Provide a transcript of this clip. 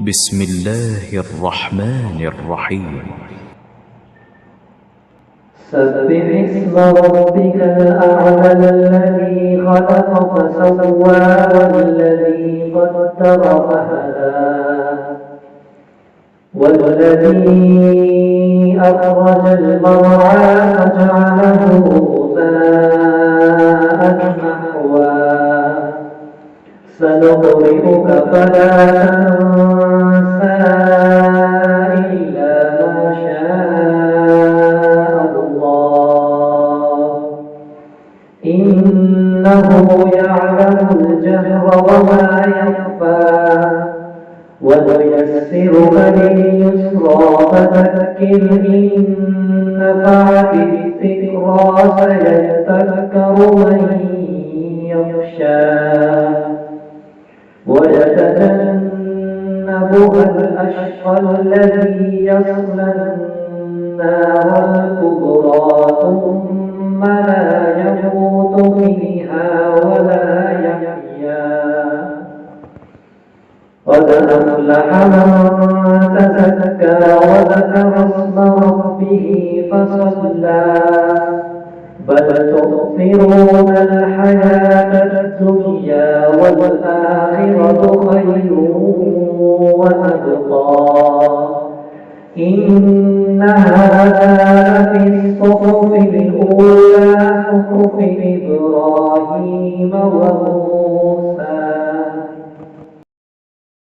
بسم الله الرحمن الرحيم. سبح اسم ربك الأعلى الذي خلق فسوى والذي قدر فهدى والذي أخرج المرعى فجعله غثاء نحوا سنقرئك فلا تنسى إلا ما شاء الله إنه يعلم الجهر وما يخفى ونيسرك لليسرى فذكر إن نفعت الذكرى سيذكر من يخشى ويتجنبها الأشقى الذي يصلى النار الكبرى ثم لا يموت فيها ولا يحيا قد أفلح من تزكى وذكر اسم ربه فصلى بل تؤثرون الحياة الدنيا والآخرة خير وأبقى إن هذا لفي الصحف الأولى صحف إبراهيم وموسى